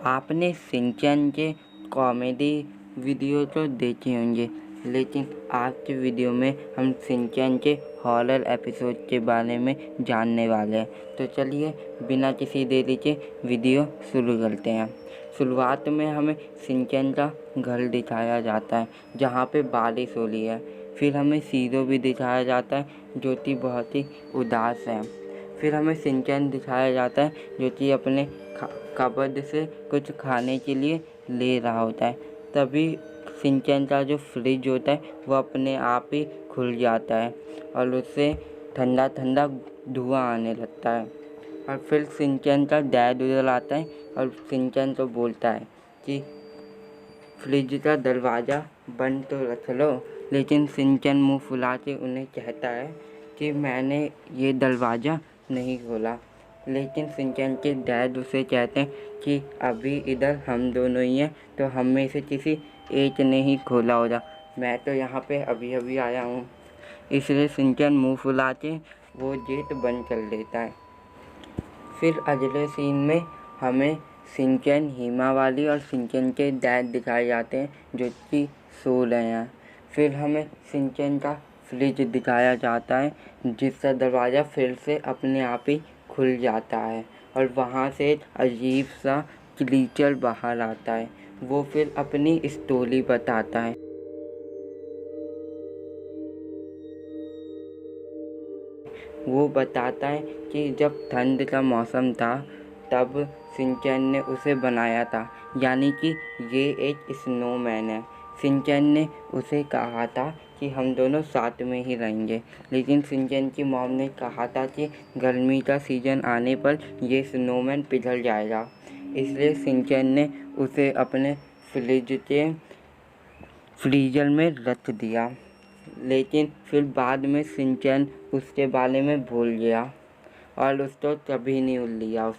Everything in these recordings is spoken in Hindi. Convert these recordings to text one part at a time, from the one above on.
आपने शिनचैन के कॉमेडी वीडियो तो देखे होंगे, लेकिन आज के वीडियो में हम शिनचैन के हॉरर एपिसोड के बारे में जानने वाले हैं। तो चलिए बिना किसी देरी के वीडियो शुरू करते हैं। शुरुआत में हमें शिनचैन का घर दिखाया जाता है जहाँ पे बारिश हो रही है। फिर हमें शीरो भी दिखाया जाता है जो कि बहुत ही उदास है। फिर हमें शिनचैन दिखाया जाता है जो कि अपने कबर्ड से कुछ खाने के लिए ले रहा होता है। तभी शिनचैन का जो फ्रिज होता है वो अपने आप ही खुल जाता है और उससे ठंडा ठंडा धुआं आने लगता है। और फिर शिनचैन का डैड उधर आता है और शिनचैन को बोलता है कि फ्रिज का दरवाज़ा बंद तो रख लो, लेकिन शिनचैन मुंह फुला के उन्हें कहता है कि मैंने ये दरवाज़ा नहीं खोला। लेकिन शिनचैन के डैड उसे कहते हैं कि अभी इधर हम दोनों ही हैं, तो हम में से किसी एक ने ही खोला होगा। मैं तो यहाँ पे अभी अभी आया हूँ। इसलिए शिनचैन मुंह फुला के वो गेट बंद कर देता है। फिर अगले सीन में हमें शिनचैन, हिमावारी और शिनचैन के डैड दिखाए जाते हैं जो कि सो रहे हैं। फिर हमें शिनचैन का फ्रिज दिखाया जाता है जिसका दरवाज़ा फिर से अपने आप ही खुल जाता है और वहाँ से एक अजीब सा क्रीचर बाहर आता है। वो फिर अपनी स्टोरी बताता है। वो बताता है कि जब ठंड का मौसम था तब शिनचैन ने उसे बनाया था, यानी कि ये एक स्नोमैन है। शिनचैन ने उसे कहा था कि हम दोनों साथ में ही रहेंगे, लेकिन शिनचैन की मॉम ने कहा था कि गर्मी का सीज़न आने पर ये स्नोमैन पिघल जाएगा। इसलिए शिनचैन ने उसे अपने फ्रिज के फ्रीजर में रख दिया। लेकिन फिर बाद में शिनचैन उसके बारे में भूल गया और उसको कभी नहीं लिया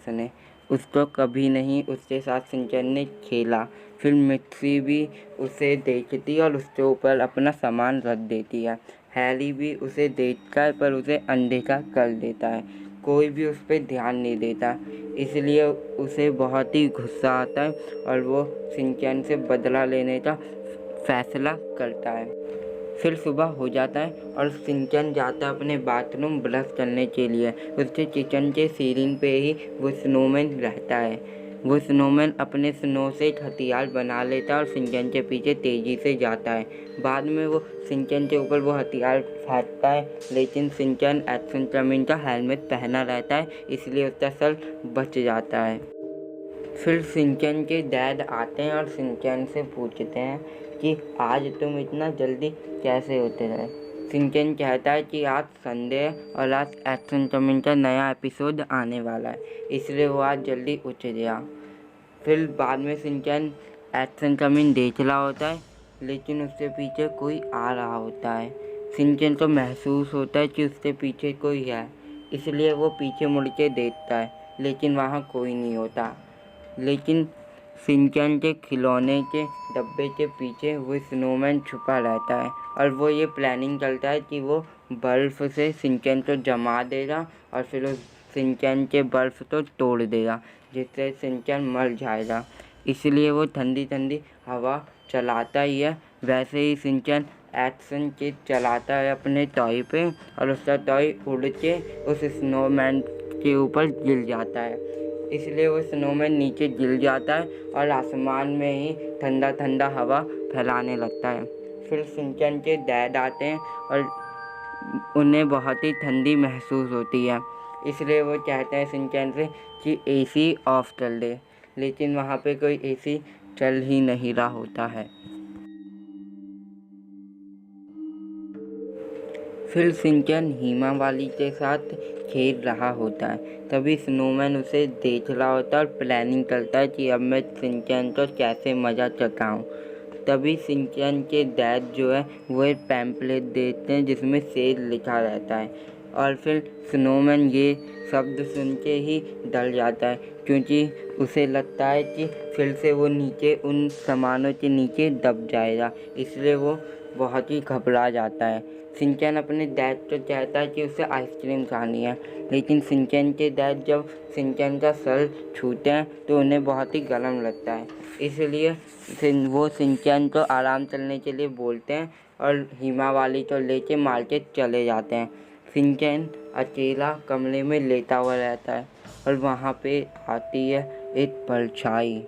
उसको कभी नहीं उसके साथ शिनचैन ने खेला। फिर मिक्सी भी उसे देखती और उसके ऊपर अपना सामान रख देती है। हैरी भी उसे देखकर पर उसे अनदेखा कर देता है। कोई भी उस पर ध्यान नहीं देता, इसलिए उसे बहुत ही गुस्सा आता है और वो शिनचैन से बदला लेने का फैसला करता है। फिर सुबह हो जाता है और शिनचैन जाता है अपने बाथरूम ब्रश करने के लिए। उसके किचन के सीलिंग पे ही वो स्नोमैन रहता है। वो स्नोमैन अपने स्नो से एक हथियार बना लेता है और शिनचैन के पीछे तेज़ी से जाता है। बाद में वो शिनचैन के ऊपर वो हथियार फेंकता है, लेकिन शिनचैन एक्शन चैम्पियन का हेलमेट पहना रहता है, इसलिए उसका सर बच जाता है। फिर शिनचैन के डैड आते हैं और शिनचैन से पूछते हैं कि आज तुम इतना जल्दी कैसे होते रहे। शिनचैन कहता है कि आज संडे है और आज एक्शन चैम्पियन का नया एपिसोड आने वाला है, इसलिए वो आज जल्दी उठ गया। फिर बाद में शिनचैन एक्शन चैम्पियन देख रहा होता है, लेकिन उसके पीछे कोई आ रहा होता है। शिनचैन को महसूस होता है कि उसके पीछे कोई है, इसलिए वो पीछे मुड़ के देखता है, लेकिन वहाँ कोई नहीं होता। लेकिन शिनचैन के खिलौने के डब्बे के पीछे वो स्नोमैन छुपा रहता है और वो ये प्लानिंग करता है कि वो बर्फ़ से शिनचैन को जमा देगा और फिर उस शिनचैन के बर्फ़ को तोड़ देगा, जिससे शिनचैन मर जाएगा। इसलिए वो ठंडी ठंडी हवा चलाता ही है। वैसे ही शिनचैन एक्शन किट चलाता है अपने टॉय पे और उसका टॉय उड़ के उस स्नोमैन के ऊपर गिर जाता है। इसलिए वो स्नोमैन नीचे गिर जाता है और आसमान में ही ठंडा ठंडा हवा फैलाने लगता है। फिर शिनचैन के डैड आते हैं और उन्हें बहुत ही ठंडी महसूस होती है, इसलिए वो कहते हैं शिनचैन से कि एसी ऑफ कर दे, लेकिन वहाँ पे कोई एसी चल ही नहीं रहा होता है। फिर शिनचैन हिमावारी के साथ खेल रहा होता है, तभी स्नोमैन उसे देख रहा होता है और प्लानिंग करता है कि अब मैं शिनचैन को कैसे मज़ा चखाऊं। तभी शिनचैन के डैड जो है वो एक पैम्पलेट देते हैं जिसमें सेल लिखा रहता है और फिर स्नोमैन ये शब्द सुन के ही डर जाता है, क्योंकि उसे लगता है कि फिर से वो नीचे उन सामानों के नीचे दब जाएगा। इसलिए वो बहुत ही घबरा जाता है। शिनचैन अपने डैड को कहता है कि उसे आइसक्रीम खानी है, लेकिन शिनचैन के डैड जब शिनचैन का सर छूते हैं तो उन्हें बहुत ही गर्म लगता है, इसलिए वो शिनचैन को आराम करने के लिए बोलते हैं और हिमावाली को लेके मार्केट चले जाते हैं। शिनचैन अकेला कमरे में लेटा हुआ रहता है और वहाँ पे आती है एक परछाई।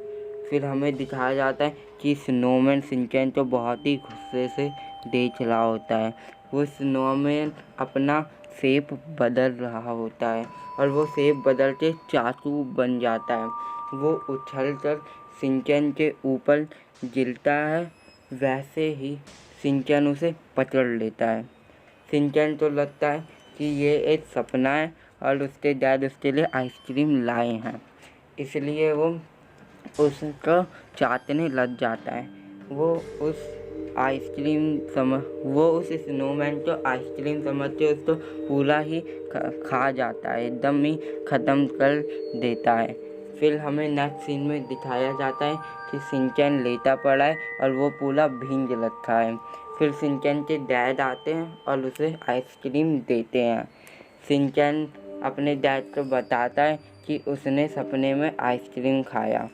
फिर हमें दिखाया जाता है कि स्नोमैन शिनचैन को बहुत ही गुस्से से देख रहा होता है। वो स्नोमैन अपना शेप बदल रहा होता है और वो शेप बदल के चाकू बन जाता है। वो उछल कर शिनचैन के ऊपर गिरता है, वैसे ही शिनचैन उसे पकड़ लेता है। शिनचैन को लगता है कि ये एक सपना है और उसके डैड उसके लिए आइसक्रीम लाए हैं, इसलिए वो उसको चाटने लग जाता है। वो उस स्नोमैन को आइसक्रीम समझ के उसको पूरा ही खा जाता है, एकदम ही ख़त्म कर देता है। फिर हमें नेक्स्ट सीन में दिखाया जाता है कि शिनचैन लेटा पड़ा है और वो पूरा भींग रखा है। फिर शिनचैन के डैड आते हैं और उसे आइसक्रीम देते हैं। शिनचैन अपने डैड को बताता है कि उसने सपने में आइसक्रीम खाया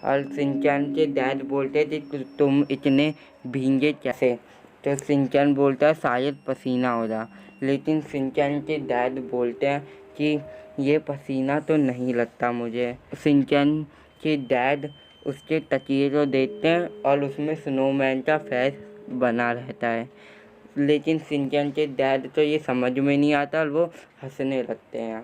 और शिनचैन के डैड बोलते हैं कि तुम इतने भींगे कैसे। तो शिनचैन बोलता है शायद पसीना हो रहा, लेकिन शिनचैन के डैड बोलते हैं कि ये पसीना तो नहीं लगता मुझे। शिनचैन के डैड उसके तकिए को देखते हैं और उसमें स्नोमैन का फेस बना रहता है, लेकिन शिनचैन के डैड को ये समझ में नहीं आता और वो हंसने लगते हैं।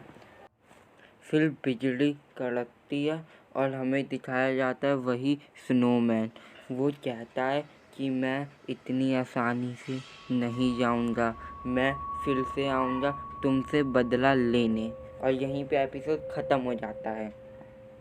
फिर बिजली कड़कती है और हमें दिखाया जाता है वही स्नोमैन। वो कहता है कि मैं इतनी आसानी से नहीं जाऊंगा, मैं फिर से आऊंगा तुमसे बदला लेने। और यहीं पे एपिसोड ख़त्म हो जाता है।